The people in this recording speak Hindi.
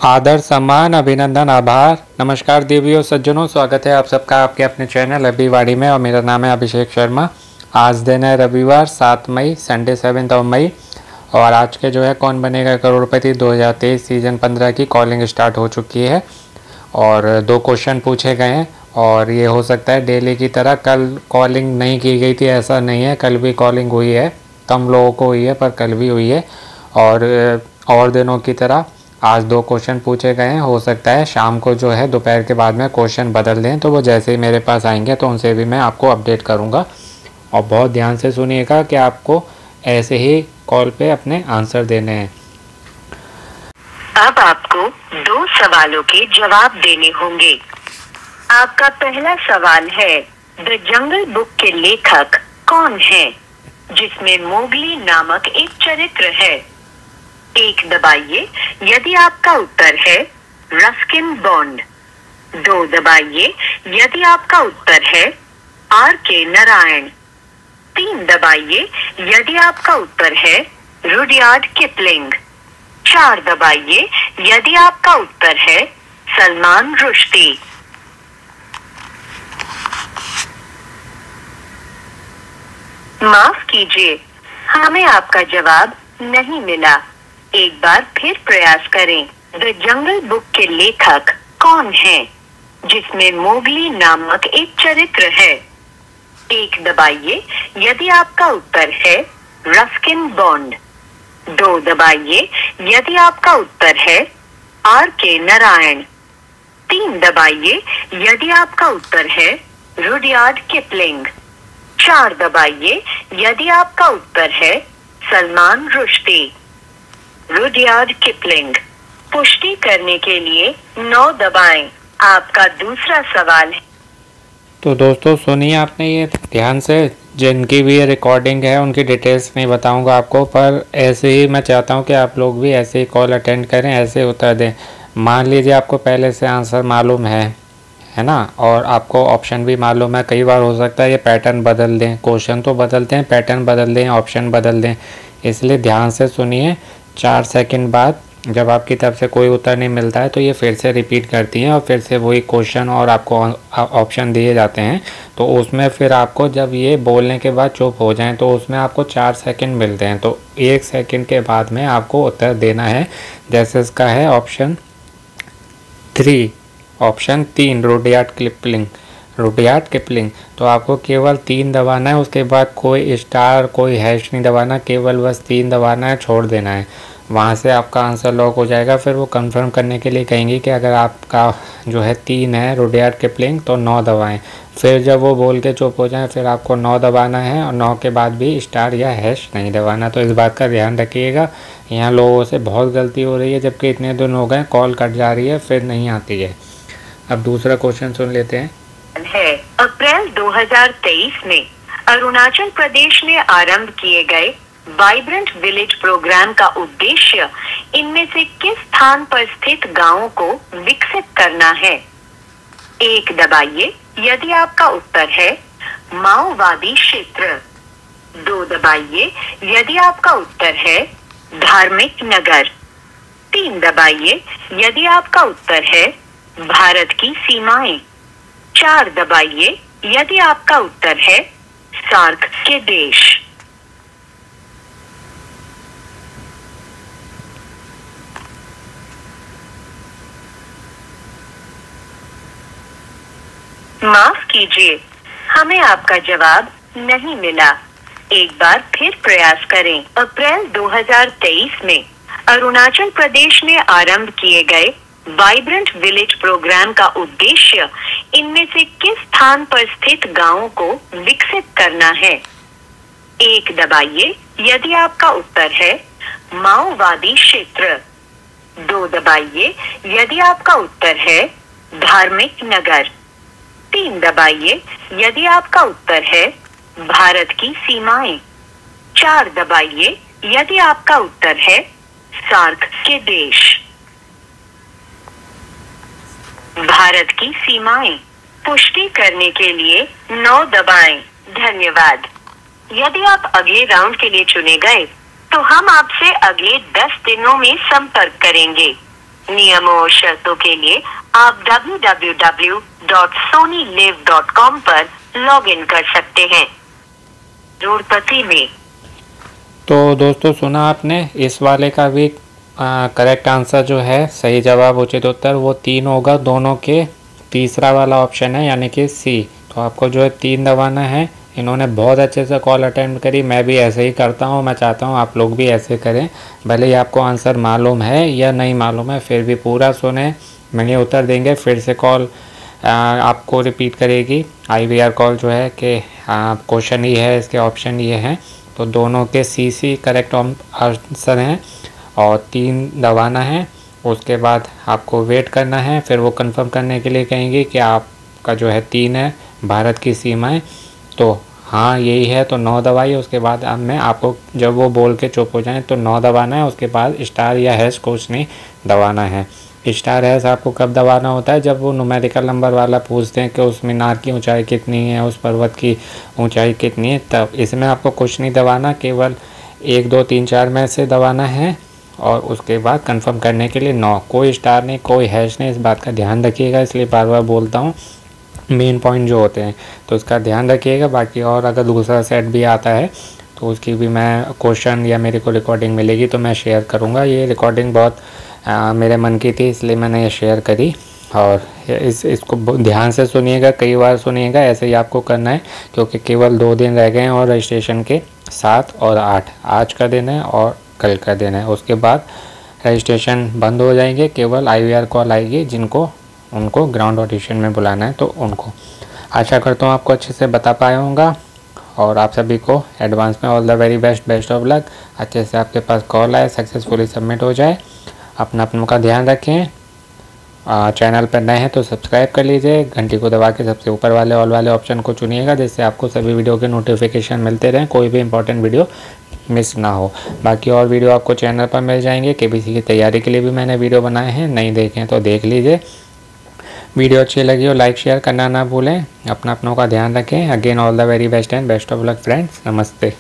आदर, सम्मान, अभिनंदन, आभार। नमस्कार देवियों सज्जनों, स्वागत है आप सबका आपके अपने चैनल अभिवाड़ी में और मेरा नाम है अभिषेक शर्मा। आज दिन है रविवार 7 मई, संडे 7 मई और आज के जो है कौन बनेगा करोड़पति 2023 सीजन 15 की कॉलिंग स्टार्ट हो चुकी है और 2 क्वेश्चन पूछे गए हैं और ये हो सकता है डेली की तरह कल कॉलिंग नहीं की गई थी ऐसा नहीं है, कल भी कॉलिंग हुई है, कम लोगों को हुई है पर कल भी हुई है और दिनों की तरह आज 2 क्वेश्चन पूछे गए हैं। हो सकता है शाम को जो है दोपहर के बाद में क्वेश्चन बदल दें, तो वो जैसे ही मेरे पास आएंगे तो उनसे भी मैं आपको अपडेट करूंगा और बहुत ध्यान से सुनिएगा कि आपको ऐसे ही कॉल पे अपने आंसर देने हैं। अब आपको 2 सवालों के जवाब देने होंगे। आपका पहला सवाल है, द जंगल बुक के लेखक कौन है जिसमें मोगली नामक एक चरित्र है? 1 दबाइए यदि आपका उत्तर है रस्किन बॉन्ड। 2 दबाइए यदि आपका उत्तर है R.K. नारायण। 3 दबाइए यदि आपका उत्तर है रुडयार्ड किपलिंग। 4 दबाइए यदि आपका उत्तर है सलमान रुश्दी। माफ कीजिए, हमें आपका जवाब नहीं मिला। एक बार फिर प्रयास करें। द जंगल बुक के लेखक कौन है जिसमें मोगली नामक एक चरित्र है? 1 दबाइए यदि आपका उत्तर है रस्किन बॉन्ड। 2 दबाइए यदि आपका उत्तर है R.K. नारायण। 3 दबाइए यदि आपका उत्तर है रुडयार्ड किपलिंग। 4 दबाइए यदि आपका उत्तर है सलमान रुश्दी। Rudyard Kipling. पुष्टि करने के लिए 9 दबाएं। आपका दूसरा सवाल है। तो दोस्तों सुनिए आपने ये ध्यान से, जिनकी भी ये रिकॉर्डिंग है उनकी डिटेल्स नहीं बताऊंगा आपको, पर ऐसे ही मैं चाहता हूं कि आप लोग भी ऐसे ही कॉल अटेंड करें, ऐसे उत्तर दें। मान लीजिए आपको पहले से आंसर मालूम है ना, और आपको ऑप्शन भी मालूम है। कई बार हो सकता है ये पैटर्न बदल दें, क्वेश्चन तो बदलते हैं, पैटर्न बदल दें, ऑप्शन बदल दें, इसलिए ध्यान से सुनिए। 4 सेकंड बाद जब आपकी तरफ से कोई उत्तर नहीं मिलता है तो ये फिर से रिपीट करती हैं और फिर से वही क्वेश्चन और आपको ऑप्शन दिए जाते हैं। तो उसमें फिर आपको जब ये बोलने के बाद चुप हो जाएं तो उसमें आपको 4 सेकंड मिलते हैं, तो 1 सेकंड के बाद में आपको उत्तर देना है। जैसे इसका है ऑप्शन 3 रुडयार्ड किपलिंग, तो आपको केवल 3 दबाना है, उसके बाद कोई स्टार कोई हैश नहीं दबाना, केवल बस 3 दबाना है, छोड़ देना है। वहाँ से आपका आंसर लॉक हो जाएगा। फिर वो कंफर्म करने के लिए कहेंगे कि अगर आपका जो है 3 है रुडयार्ड किपलिंग तो 9 दबाएं। फिर जब वो बोल के चुप हो जाए फिर आपको 9 दबाना है और 9 के बाद भी स्टार या हैश नहीं दबाना। तो इस बात का ध्यान रखिएगा। यहाँ लोगों से बहुत गलती हो रही है, जबकि इतने दिन हो गए कॉल कट जा रही है फिर नहीं आती है। अब दूसरा क्वेश्चन सुन लेते हैं। अप्रैल 2023 में अरुणाचल प्रदेश में आरंभ किए गए वाइब्रेंट विलेज प्रोग्राम का उद्देश्य इनमें से किस स्थान पर स्थित गांवों को विकसित करना है? 1 दबाइए यदि आपका उत्तर है माओवादी क्षेत्र। 2 दबाइए यदि आपका उत्तर है धार्मिक नगर। 3 दबाइए यदि आपका उत्तर है भारत की सीमाएं। 4 दबाइए यदि आपका उत्तर है सार्क के देश। माफ कीजिए, हमें आपका जवाब नहीं मिला। एक बार फिर प्रयास करें। अप्रैल 2023 में अरुणाचल प्रदेश में आरंभ किए गए वाइब्रेंट विलेज प्रोग्राम का उद्देश्य इनमें से किस स्थान पर स्थित गांवों को विकसित करना है? 1 दबाइए यदि आपका उत्तर है माओवादी क्षेत्र। 2 दबाइए यदि आपका उत्तर है धार्मिक नगर। 3 दबाइए यदि आपका उत्तर है भारत की सीमाएं। 4 दबाइए यदि आपका उत्तर है सार्क के देश। भारत की सीमाएं। पुष्टि करने के लिए 9 दबाएं। धन्यवाद। यदि आप अगले राउंड के लिए चुने गए तो हम आपसे अगले 10 दिनों में संपर्क करेंगे। नियमों और शर्तों के लिए आप www.sonylive.com पर लॉग इन कर सकते हैं। करोड़पति में। तो दोस्तों सुना आपने, इस वाले का भी करेक्ट आंसर जो है, सही जवाब उचित उत्तर वो 3 होगा दोनों के। तीसरा वाला ऑप्शन है यानी कि सी। तो आपको जो है 3 दबाना है। इन्होंने बहुत अच्छे से कॉल अटेंड करी, मैं भी ऐसे ही करता हूँ। मैं चाहता हूँ आप लोग भी ऐसे करें, भले ही आपको आंसर मालूम है या नहीं मालूम है, फिर भी पूरा सुने। मैंने उत्तर देंगे, फिर से कॉल आपको रिपीट करेगी। IVR कॉल जो है कि क्वेश्चन ये है, इसके ऑप्शन ये हैं। तो दोनों के सी करेक्ट आंसर हैं और 3 दबाना है। उसके बाद आपको वेट करना है, फिर वो कंफर्म करने के लिए कहेंगे कि आपका जो है 3 है भारत की सीमाएं। तो हाँ यही है, तो 9 दबाइए। उसके बाद अब मैं आपको जब वो बोल के चुप हो जाए तो 9 दबाना है। उसके बाद स्टार या हैश कुछ नहीं दबाना है। स्टार हैश आपको कब दबाना होता है, जब वो न्यूमेरिकल नंबर वाला पूछते हैं कि उस मीनार की ऊंचाई कितनी है, उस पर्वत की ऊंचाई कितनी है, तब। इसमें आपको कुछ नहीं दबाना, केवल 1 2 3 4 में से दबाना है। और उसके बाद कंफर्म करने के लिए 9, कोई स्टार नहीं, कोई हैश नहीं। इस बात का ध्यान रखिएगा, इसलिए बार बार बोलता हूँ, मेन पॉइंट जो होते हैं तो उसका ध्यान रखिएगा। बाकी और अगर दूसरा सेट भी आता है तो उसकी भी मैं क्वेश्चन या मेरे को रिकॉर्डिंग मिलेगी तो मैं शेयर करूँगा। ये रिकॉर्डिंग बहुत मेरे मन की थी, इसलिए मैंने ये शेयर करी। और इसको ध्यान से सुनिएगा, कई बार सुनिएगा, ऐसे ही आपको करना है। क्योंकि केवल 2 दिन रह गए हैं और रजिस्ट्रेशन के 7 और 8 आज का दिन है और कल का दिन है। उसके बाद रजिस्ट्रेशन बंद हो जाएंगे, केवल IVR कॉल आएगी जिनको उनको ग्राउंड ऑडिशन में बुलाना है तो उनको। आशा करता हूँ आपको अच्छे से बता पाया होगा और आप सभी को एडवांस में all the very best, best of luck. अच्छे से आपके पास कॉल आए, सक्सेसफुली सबमिट हो जाए। अपनों का ध्यान रखें। चैनल पर नए हैं तो सब्सक्राइब कर लीजिए, घंटी को दबा के सबसे ऊपर वाले ऑल वाले ऑप्शन को चुनिएगा, जिससे आपको सभी वीडियो के नोटिफिकेशन मिलते रहें, कोई भी इंपॉर्टेंट वीडियो मिस ना हो। बाकी और वीडियो आपको चैनल पर मिल जाएंगे। KBC की तैयारी के लिए भी मैंने वीडियो बनाए हैं, नहीं देखें तो देख लीजिए। वीडियो अच्छी लगी हो लाइक शेयर करना ना भूलें। अपनों का ध्यान रखें। Again all the very best and best of luck friends. नमस्ते।